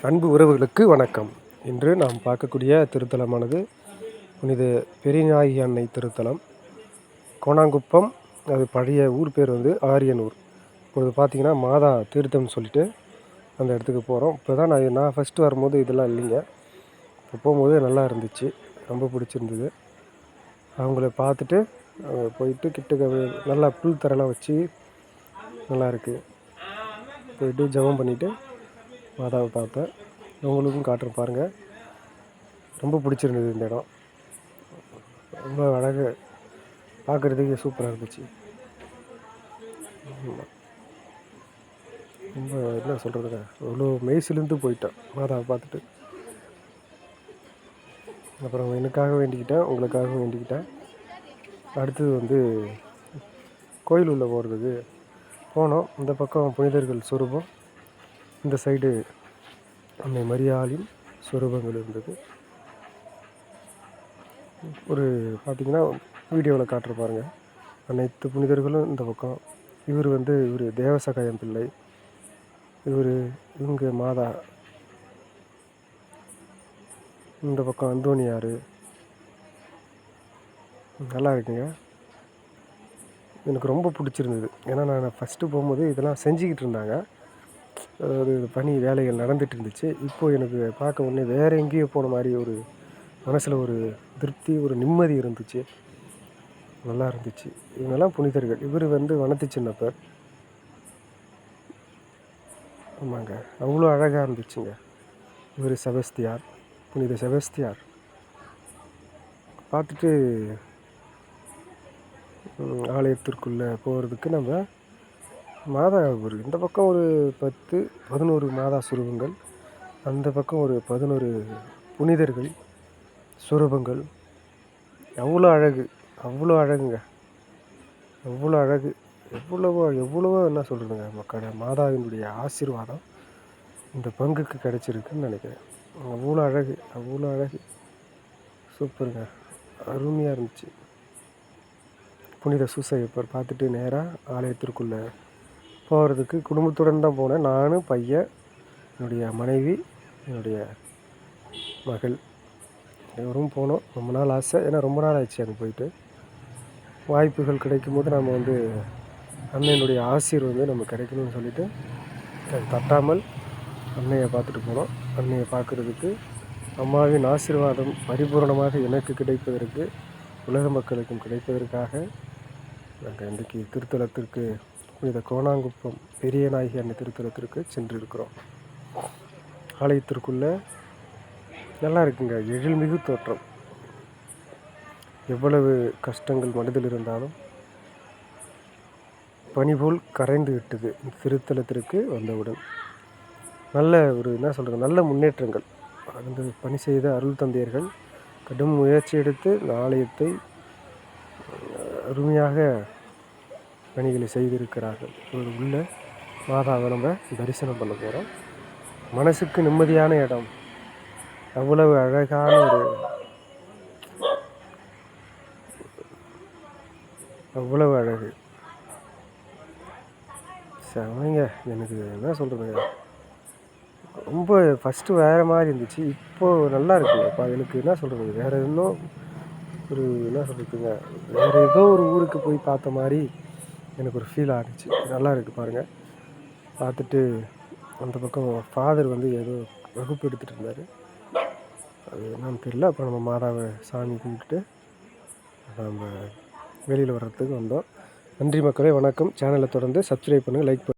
அன்பு உறவுகளுக்கு வணக்கம். இன்று நாம் பார்க்கக்கூடிய திருத்தலமானது புனித பெரியநாயகி அன்னை திருத்தலம், கோணாங்குப்பம். அது பழைய ஊர் பேர் ஆரியனூர். இப்பொழுது பார்த்திங்கன்னா மாதா தீர்த்தம்னு சொல்லிட்டு அந்த இடத்துக்கு போகிறோம். இப்போ தான் நான் ஃபஸ்ட்டு வரும்போது இதெல்லாம் இல்லைங்க. இப்போ போகும்போது நல்லா இருந்துச்சு, ரொம்ப பிடிச்சிருந்தது. அவங்கள பார்த்துட்டு போயிட்டு கிட்டக்க நல்லா புல் தரெல்லாம் வச்சு நல்லா இருக்குது. போயிட்டு ஜெபம் பண்ணிவிட்டு மாதாவை பார்த்தேன். உங்களுக்கும் காட்டுறேன் பாருங்கள். ரொம்ப பிடிச்சிருந்தது இந்த இடம். ரொம்ப அழகாக பார்க்குறதுக்கு சூப்பராக இருந்துச்சு. ரொம்ப என்ன சொல்கிறதுங்க, அவ்வளோ மெய்சிலிருந்து போயிட்டேன் மாதாவை பார்த்துட்டு. அப்புறம் எனக்காக வேண்டிக்கிட்டேன், உங்களுக்காக வேண்டிக்கிட்டேன். அடுத்தது கோயில் உள்ள போகிறதுக்கு போனோம். இந்த பக்கம் புனிதர்கள் சொரூபம், இந்த சைடு அன்னை மரியாளின் சொரூபங்கள் இருந்தது. பார்த்திங்கன்னா வீடியோவில் காட்டுற பாருங்கள். அனைத்து புனிதர்களும் இந்த பக்கம். இவர் தேவசகாயம் பிள்ளை, இவங்க மாதா. இந்த பக்கம் அந்தோனியார். நல்லா இருக்குங்க. எனக்கு ரொம்ப பிடிச்சிருந்தது. ஏன்னா நான் ஃபஸ்ட்டு போகும்போது இதெல்லாம் செஞ்சுக்கிட்டு இருந்தாங்க. அதாவது பணி வேலைகள் நடந்துகிட்டு இருந்துச்சு. இப்போது எனக்கு பார்க்க உடனே வேறு எங்கேயோ போன மாதிரி ஒரு மனசில் ஒரு திருப்தி, ஒரு நிம்மதி இருந்துச்சு. நல்லா இருந்துச்சு. இவங்கெல்லாம் புனிதர்கள். இவர் வனத்து சின்னப்பர். ஆமாங்க, அவ்வளோ அழகாக இருந்துச்சுங்க. இவர் செபஸ்தியார், புனித செபஸ்தியார். பார்த்துட்டு ஆலயத்திற்குள்ளே போகிறதுக்கு நம்ம மாதா இந்த பக்கம் ஒரு 10-11 மாதா சுரூபங்கள், அந்த பக்கம் ஒரு 11 புனிதர்கள் சுரூபங்கள். அவ்வளோ அழகுங்க, அவ்வளோ அழகு. எவ்வளவோ என்ன சொல்கிறதுங்க, மக்கள் மாதாவினுடைய ஆசீர்வாதம் இந்த பங்குக்கு கிடச்சிருக்குன்னு நினைக்கிறேன். அவ்வளோ அழகு, சூப்பருங்க, அருமையாக இருந்துச்சு. புனித சூசையப்பர் பார்த்துட்டு நேராக ஆலயத்திற்குள்ளே போகிறதுக்கு குடும்பத்துடன் தான் போனேன். நான், பையன், என்னுடைய மனைவி, என்னுடைய மகள், இவரும் போனோம். ரொம்ப நாள் ஆசை. ஏன்னா ரொம்ப நாள் ஆச்சு அங்கே போயிட்டு. வாய்ப்புகள் கிடைக்கும் போது நம்ம அன்னையினுடைய ஆசீர் நம்ம கிடைக்கணும்னு சொல்லிட்டு தட்டாமல் அன்னையை பார்த்துட்டு போனோம். அன்னையை பார்க்குறதுக்கு, அம்மாவின் ஆசீர்வாதம் பரிபூர்ணமாக எனக்கு கிடைப்பதற்கு, உலக மக்களுக்கும் கிடைப்பதற்காக நாங்கள் இன்றைக்கி திருத்தலத்திற்கு, புனித கோணாங்குப்பம் பெரியநாயகி அன்னை திருத்தலத்திற்கு சென்றிருக்கிறோம். ஆலயத்திற்குள்ளே நல்லா இருக்குங்க, எழில்மிகு தோற்றம். எவ்வளவு கஷ்டங்கள் மனதில் இருந்தாலும் பனிபோல் கரைந்து விட்டது இந்த திருத்தலத்திற்கு வந்தவுடன். நல்ல நல்ல முன்னேற்றங்கள். பணி செய்த அருள் தந்தையர்கள் கடும் முயற்சி எடுத்து இந்த ஆலயத்தை அருமையாக பணிகளை செய்திருக்கிறார்கள். உள்ள மாதாவை நம்ம தரிசனம் பண்ண போகிறோம். மனசுக்கு நிம்மதியான இடம். அவ்வளவு அழகான அவ்வளவு அழகு. செமைங்க. எனக்கு என்ன சொல்கிறதுங்க, ரொம்ப ஃபஸ்ட்டு வேறு மாதிரி இருந்துச்சு, இப்போது நல்லா இருக்குங்க. எனக்கு என்ன சொல்கிறது, வேறு இன்னும் என்ன சொல்கிறதுங்க, வேறு ஏதோ ஒரு ஊருக்கு போய் பார்த்த மாதிரி எனக்கு ஒரு ஃபீல் ஆகிடுச்சு. நல்லா இருக்குது பாருங்கள். பார்த்துட்டு அந்த பக்கம் ஃபாதர் ஏதோ வகுப்பு எடுத்துகிட்டு இருந்தார். அது என்னன்னு தெரியல. அப்புறம் நம்ம மாதாவை சாமி கும்பிட்டுட்டு நம்ம வெளியில் வர்றதுக்கு வந்தோம். நன்றி மக்களே, வணக்கம். சேனலை தொடர்ந்து சப்ஸ்கிரைப் பண்ணுங்கள், லைக் பண்ணுங்கள்.